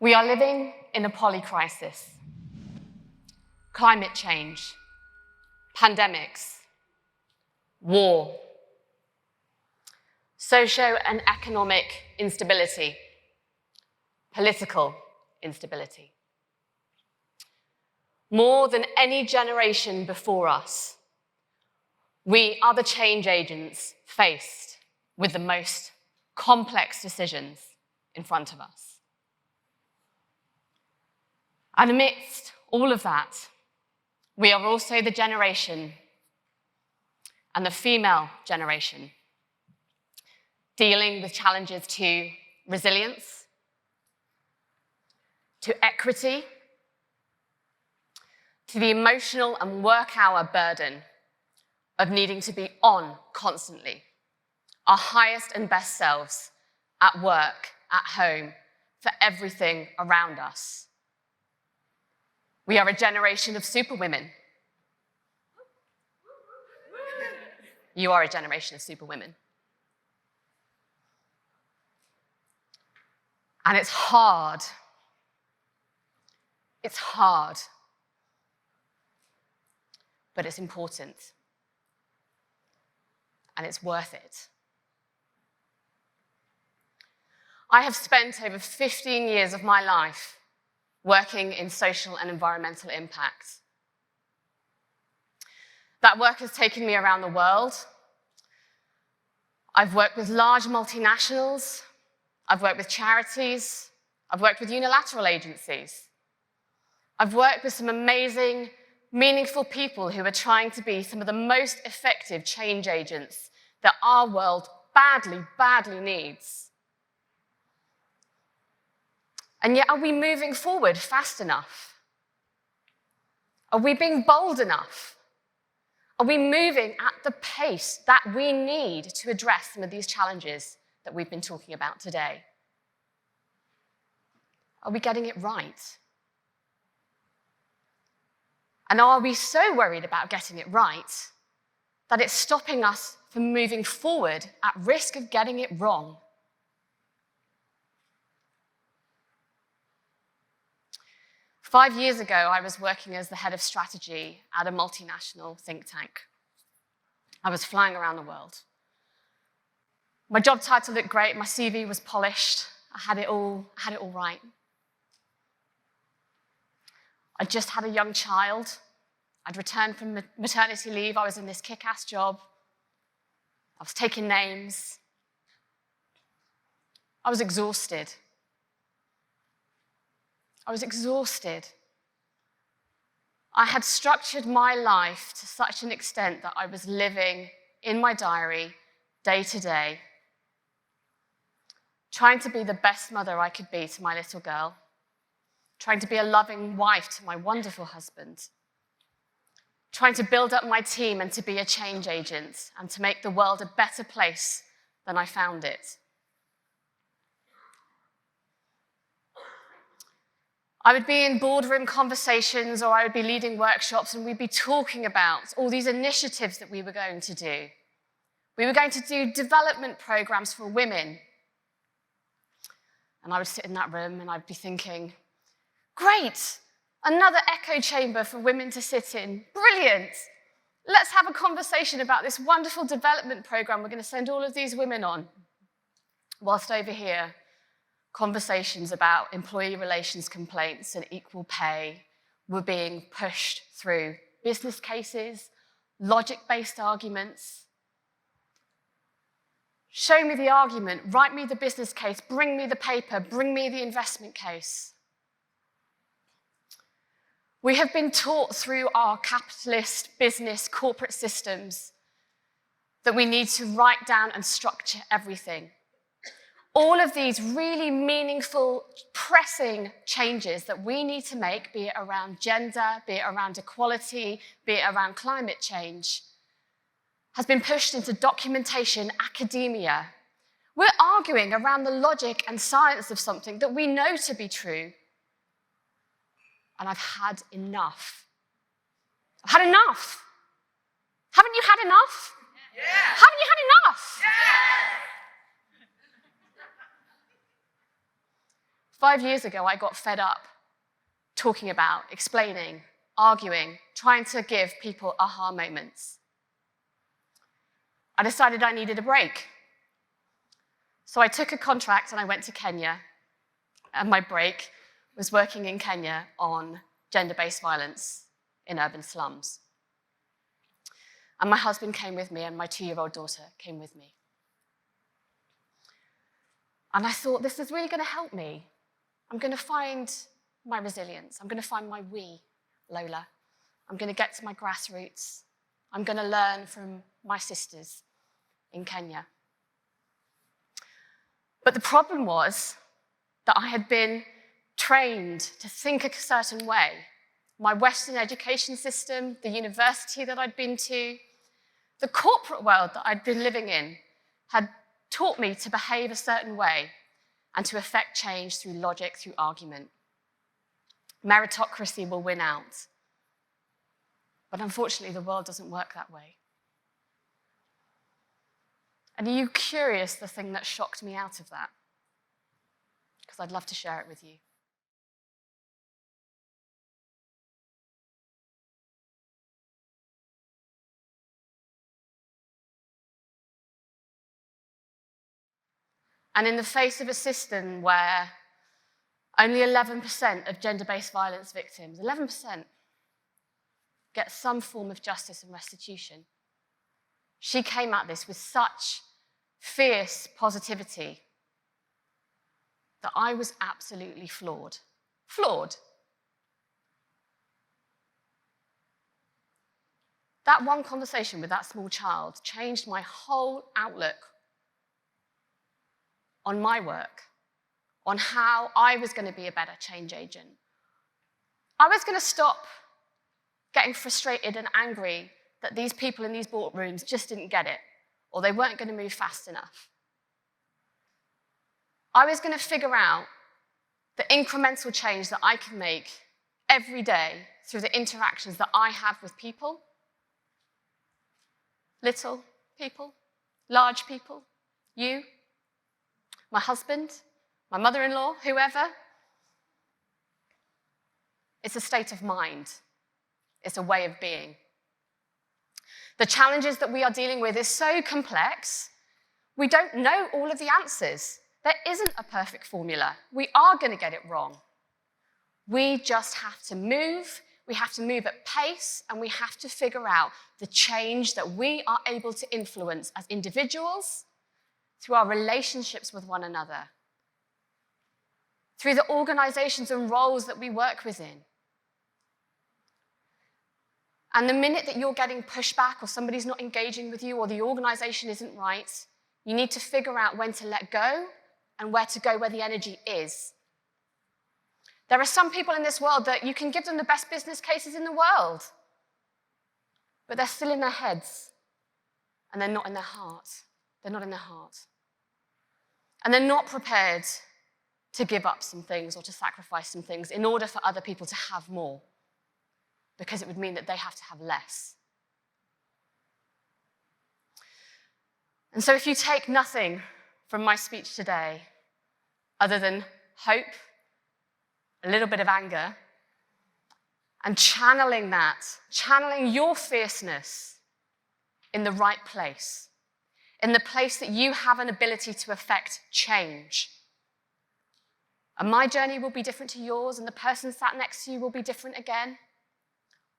We are living in a polycrisis. Climate change, pandemics, war, socio and economic instability, political instability. More than any generation before us, we are the change agents faced with the most complex decisions in front of us. And amidst all of that, we are also the generation, and the female generation, dealing with challenges to resilience, to equity, to the emotional and work hour burden of needing to be on constantly, our highest and best selves at work, at home, for everything around us. We are a generation of superwomen. You are a generation of superwomen. And it's hard. It's hard. But it's important. And it's worth it. I have spent over 15 years of my life working in social and environmental impact. That work has taken me around the world. I've worked with large multinationals. I've worked with charities. I've worked with unilateral agencies. I've worked with some amazing, meaningful people who are trying to be some of the most effective change agents that our world badly, badly needs. And yet, are we moving forward fast enough? Are we being bold enough? Are we moving at the pace that we need to address some of these challenges that we've been talking about today? Are we getting it right? And are we so worried about getting it right that it's stopping us from moving forward at risk of getting it wrong? Five years ago, I was working as the head of strategy at a multinational think tank. I was flying around the world. My job title looked great, my CV was polished, I had it all right. I just had a young child. I'd returned from maternity leave. I was in this kick-ass job. I was taking names. I was exhausted. I was exhausted. I had structured my life to such an extent that I was living in my diary day to day, trying to be the best mother I could be to my little girl, trying to be a loving wife to my wonderful husband, trying to build up my team and to be a change agent and to make the world a better place than I found it. I would be in boardroom conversations or I would be leading workshops and we'd be talking about all these initiatives that we were going to do. We were going to do development programs for women. And I would sit in that room and I'd be thinking, great, another echo chamber for women to sit in. Brilliant. Let's have a conversation about this wonderful development program we're going to send all of these women on. Whilst over here, conversations about employee relations complaints and equal pay were being pushed through business cases, logic-based arguments. Show me the argument, write me the business case, bring me the paper, bring me the investment case. We have been taught through our capitalist business corporate systems that we need to write down and structure everything. All of these really meaningful, pressing changes that we need to make, be it around gender, be it around equality, be it around climate change, has been pushed into documentation, academia. We're arguing around the logic and science of something that we know to be true. And I've had enough. I've had enough. Haven't you had enough? Yeah. Haven't you had enough? Yeah. 5 years ago, I got fed up talking about, explaining, arguing, trying to give people aha moments. I decided I needed a break. So I took a contract and I went to Kenya, and my break was working in Kenya on gender-based violence in urban slums. And my husband came with me, and my 2-year-old daughter came with me. And I thought, this is really going to help me. I'm going to find my resilience. I'm going to find my we, Lola. I'm going to get to my grassroots. I'm going to learn from my sisters in Kenya. But the problem was that I had been trained to think a certain way. My Western education system, the university that I'd been to, the corporate world that I'd been living in had taught me to behave a certain way and to effect change through logic, through argument. Meritocracy will win out. But unfortunately, the world doesn't work that way. And are you curious the thing that shocked me out of that? Because I'd love to share it with you. And in the face of a system where only 11% of gender-based violence victims, 11%, get some form of justice and restitution, she came at this with such fierce positivity that I was absolutely floored. Floored. That one conversation with that small child changed my whole outlook on my work, on how I was going to be a better change agent. I was going to stop getting frustrated and angry that these people in these boardrooms just didn't get it, or they weren't going to move fast enough. I was going to figure out the incremental change that I can make every day through the interactions that I have with people. Little people, large people, you, my husband, my mother-in-law, whoever. It's a state of mind. It's a way of being. The challenges that we are dealing with is so complex, we don't know all of the answers. There isn't a perfect formula. We are going to get it wrong. We just have to move. We have to move at pace, and we have to figure out the change that we are able to influence as individuals, through our relationships with one another, through the organizations and roles that we work within. And the minute that you're getting pushback, or somebody's not engaging with you, or the organization isn't right, you need to figure out when to let go and where to go where the energy is. There are some people in this world that you can give them the best business cases in the world, but they're still in their heads, and they're not in their heart. They're not in their heart. And they're not prepared to give up some things or to sacrifice some things in order for other people to have more, because it would mean that they have to have less. And so if you take nothing from my speech today other than hope, a little bit of anger, and channeling your fierceness in the right place, in the place that you have an ability to affect change. And my journey will be different to yours, and the person sat next to you will be different again.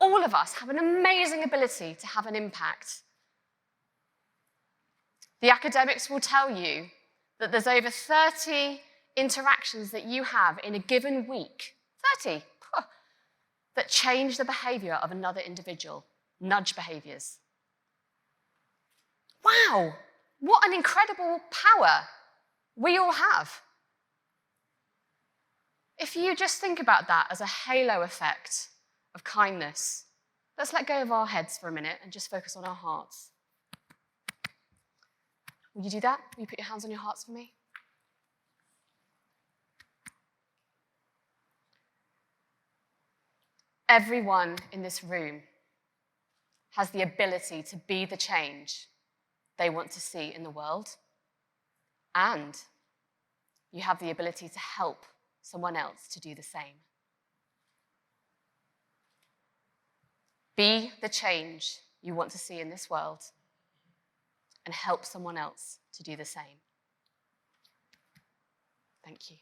All of us have an amazing ability to have an impact. The academics will tell you that there's over 30 interactions that you have in a given week, 30, that change the behavior of another individual, nudge behaviors. Wow, what an incredible power we all have. If you just think about that as a halo effect of kindness, let's let go of our heads for a minute and just focus on our hearts. Will you do that? Will you put your hands on your hearts for me? Everyone in this room has the ability to be the change they want to see in the world, and you have the ability to help someone else to do the same. Be the change you want to see in this world and help someone else to do the same. Thank you.